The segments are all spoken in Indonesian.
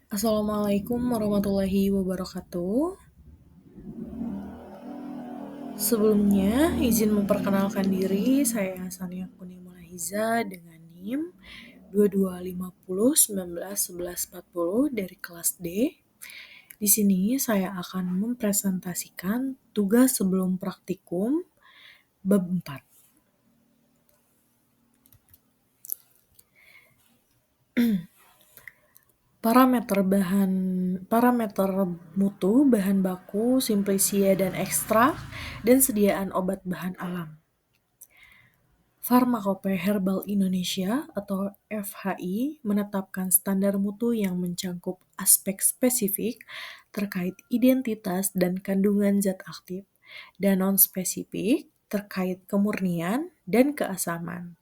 Assalamualaikum warahmatullahi wabarakatuh. Sebelumnya, izin memperkenalkan diri, saya Hasania Kunimulahiza dengan NIM 2250191140 dari kelas D. Di sini saya akan mempresentasikan tugas sebelum praktikum bab 4. Parameter mutu, bahan baku, simplisia dan ekstrak, dan sediaan obat bahan alam. Farmakope Herbal Indonesia atau FHI menetapkan standar mutu yang mencakup aspek spesifik terkait identitas dan kandungan zat aktif, dan non-spesifik terkait kemurnian dan keasaman.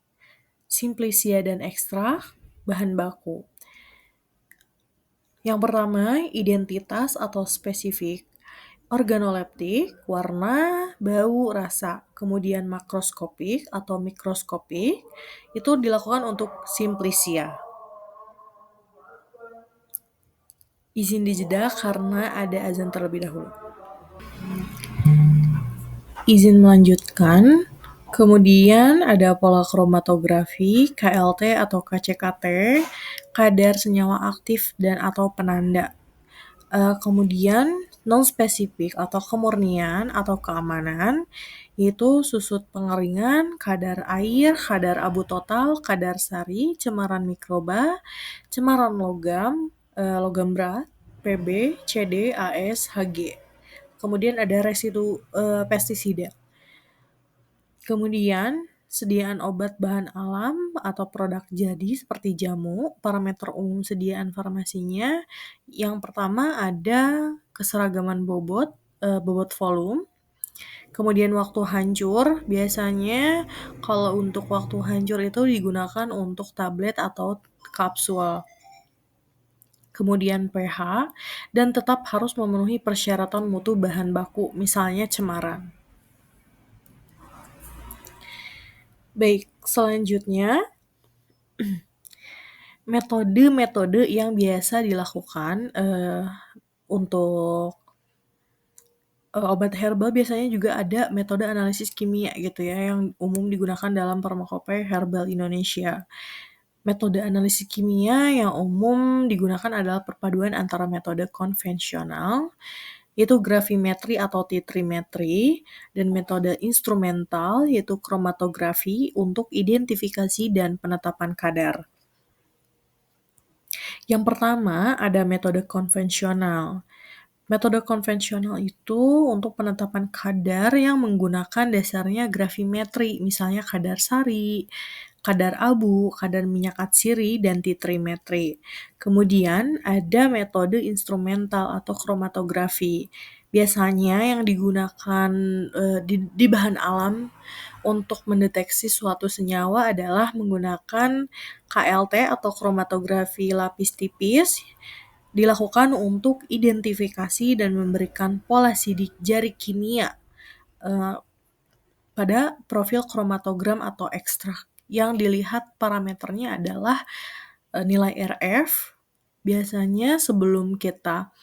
Simplisia dan ekstrak bahan baku. Yang pertama, identitas atau spesifik. Organoleptik, warna, bau, rasa. Kemudian makroskopik atau mikroskopik, itu dilakukan untuk simplisia. Izin dijeda karena ada azan terlebih dahulu. Izin melanjutkan. Kemudian ada pola kromatografi, KLT atau KCKT, kadar senyawa aktif dan atau penanda. Kemudian non-spesifik atau kemurnian atau keamanan, yaitu susut pengeringan, kadar air, kadar abu total, kadar sari, cemaran mikroba, cemaran logam, logam berat, Pb, Cd, As, Hg. Kemudian ada residu pestisida. Kemudian sediaan obat bahan alam atau produk jadi seperti jamu, parameter umum sediaan farmasinya. Yang pertama ada keseragaman bobot volume. Kemudian waktu hancur, biasanya kalau untuk waktu hancur itu digunakan untuk tablet atau kapsul. Kemudian pH, dan tetap harus memenuhi persyaratan mutu bahan baku, misalnya cemaran. Baik, selanjutnya metode-metode yang biasa dilakukan untuk obat herbal biasanya juga ada metode analisis kimia gitu ya, yang umum digunakan dalam Farmakope Herbal Indonesia. Metode analisis kimia yang umum digunakan adalah perpaduan antara metode konvensional, yaitu gravimetri atau titrimetri, dan metode instrumental, yaitu kromatografi untuk identifikasi dan penetapan kadar. Yang pertama ada metode konvensional. Metode konvensional itu untuk penetapan kadar yang menggunakan dasarnya gravimetri, misalnya kadar sari, kadar abu, kadar minyak atsiri, dan titrimetri. Kemudian ada metode instrumental atau kromatografi. Biasanya yang digunakan di bahan alam untuk mendeteksi suatu senyawa adalah menggunakan KLT atau kromatografi lapis tipis, dilakukan untuk identifikasi dan memberikan pola sidik jari kimia pada profil kromatogram atau ekstrak. Yang dilihat parameternya adalah nilai RF. Biasanya sebelum kita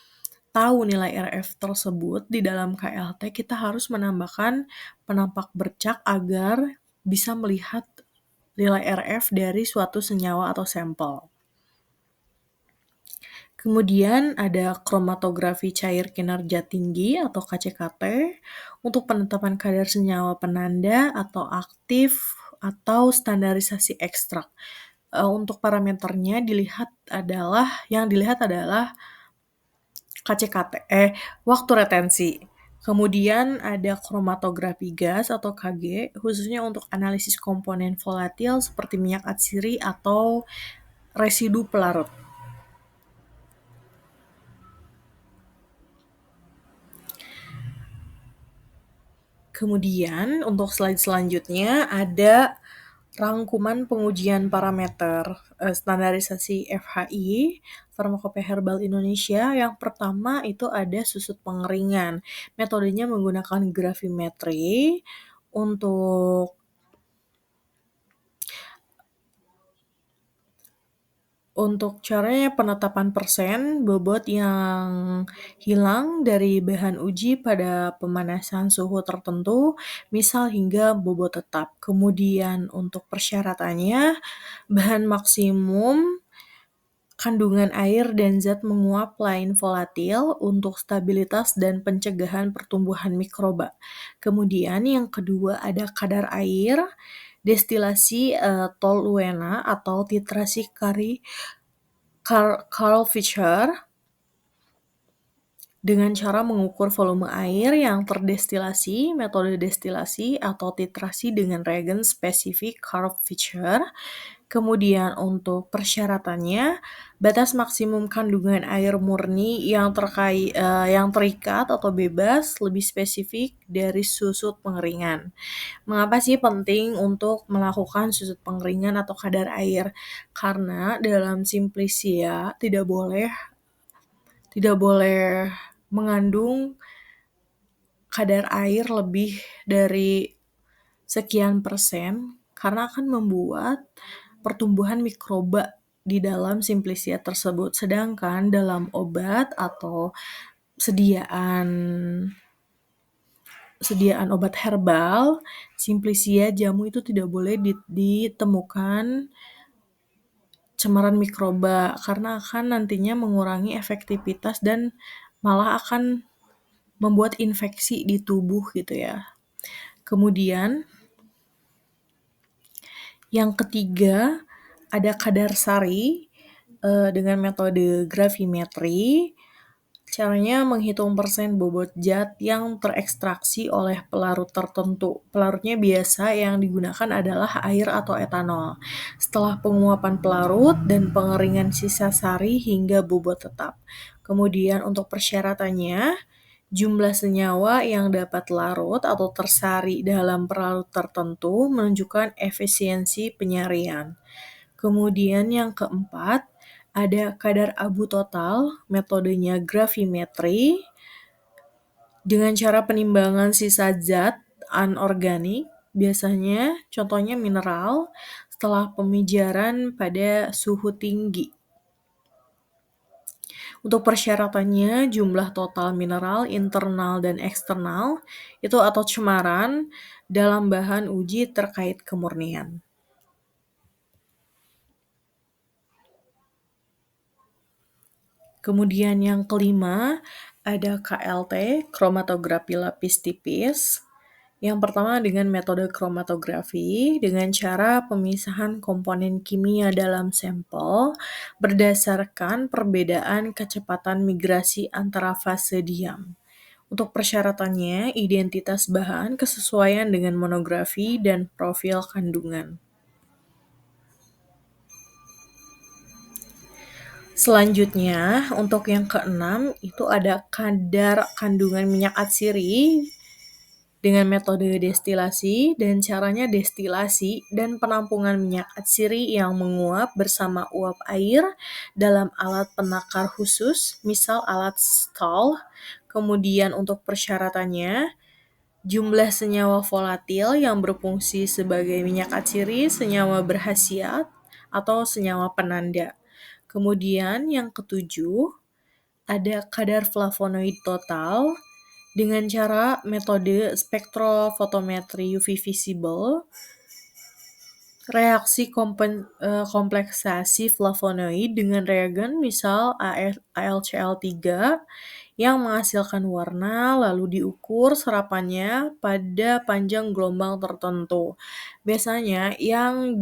tahu nilai RF tersebut di dalam KLT, kita harus menambahkan penampak bercak agar bisa melihat nilai RF dari suatu senyawa atau sampel. Kemudian ada kromatografi cair kinerja tinggi atau KCKT untuk penetapan kadar senyawa penanda atau aktif atau standarisasi ekstrak. Untuk parameternya yang dilihat adalah KCKT, waktu retensi. Kemudian ada kromatografi gas atau Kg, khususnya untuk analisis komponen volatil seperti minyak atsiri atau residu pelarut. Kemudian untuk slide selanjutnya ada rangkuman pengujian parameter standarisasi FHI Farmakope Herbal Indonesia. Yang pertama itu ada susut pengeringan. Metodenya menggunakan gravimetri untuk Untuk caranya penetapan persen bobot yang hilang dari bahan uji pada pemanasan suhu tertentu, misal hingga bobot tetap. Kemudian untuk persyaratannya, bahan maksimum kandungan air dan zat menguap lain volatil untuk stabilitas dan pencegahan pertumbuhan mikroba. Kemudian yang kedua ada kadar air, destilasi Toluen atau titrasi Carl Fisher dengan cara mengukur volume air yang terdestilasi, metode destilasi atau titrasi dengan reagen spesifik Carl Fisher. Kemudian untuk persyaratannya, batas maksimum kandungan air murni yang terikat atau bebas lebih spesifik dari susut pengeringan. Mengapa sih penting untuk melakukan susut pengeringan atau kadar air? Karena dalam Simplicia tidak boleh mengandung kadar air lebih dari sekian persen karena akan membuat pertumbuhan mikroba di dalam Simplicia tersebut. Sedangkan dalam obat atau sediaan sediaan obat herbal, Simplicia jamu itu tidak boleh ditemukan cemaran mikroba karena akan nantinya mengurangi efektivitas dan malah akan membuat infeksi di tubuh gitu ya. Kemudian yang ketiga ada kadar sari dengan metode gravimetri. Caranya menghitung persen bobot zat yang terekstraksi oleh pelarut tertentu. Pelarutnya biasa yang digunakan adalah air atau etanol. Setelah penguapan pelarut dan pengeringan sisa sari hingga bobot tetap. Kemudian untuk persyaratannya, jumlah senyawa yang dapat larut atau tersari dalam pelarut tertentu menunjukkan efisiensi penyarian. Kemudian yang keempat, ada kadar abu total, metodenya gravimetri, dengan cara penimbangan sisa zat anorganik, biasanya contohnya mineral, setelah pemijaran pada suhu tinggi. Untuk persyaratannya, jumlah total mineral internal dan eksternal itu atau cemaran dalam bahan uji terkait kemurnian. Kemudian yang kelima, ada KLT, kromatografi lapis tipis. Yang pertama dengan metode kromatografi, dengan cara pemisahan komponen kimia dalam sampel berdasarkan perbedaan kecepatan migrasi antara fase diam. Untuk persyaratannya, identitas bahan, kesesuaian dengan monografi, dan profil kandungan. Selanjutnya, untuk yang keenam, itu ada kadar kandungan minyak atsiri dengan metode destilasi dan caranya destilasi dan penampungan minyak atsiri yang menguap bersama uap air dalam alat penakar khusus, misal alat Stahl. Kemudian untuk persyaratannya, jumlah senyawa volatil yang berfungsi sebagai minyak atsiri, senyawa berkhasiat, atau senyawa penanda. Kemudian yang ketujuh, ada kadar flavonoid total dengan cara metode spektrofotometri UV visible, reaksi kompleksasi flavonoid dengan reagen misal AlCl3 yang menghasilkan warna lalu diukur serapannya pada panjang gelombang tertentu. Biasanya yang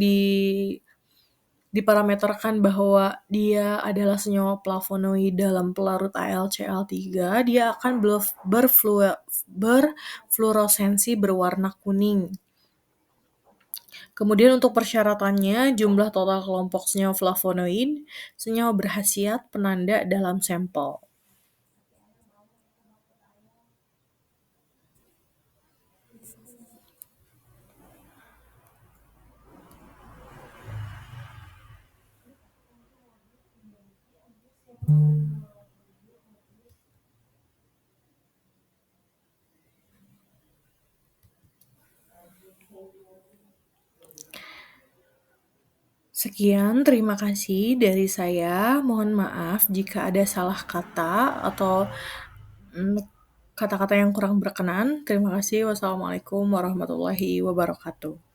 diparameterkan bahwa dia adalah senyawa flavonoid dalam pelarut AlCl3, dia akan berfluoresensi berwarna kuning. Kemudian untuk persyaratannya, jumlah total kelompok senyawa flavonoid, senyawa berkhasiat penanda dalam sampel. Sekian, terima kasih dari saya. Mohon maaf jika ada salah kata atau, mmm, kata-kata yang kurang berkenan. Terima kasih. Wassalamualaikum warahmatullahi wabarakatuh.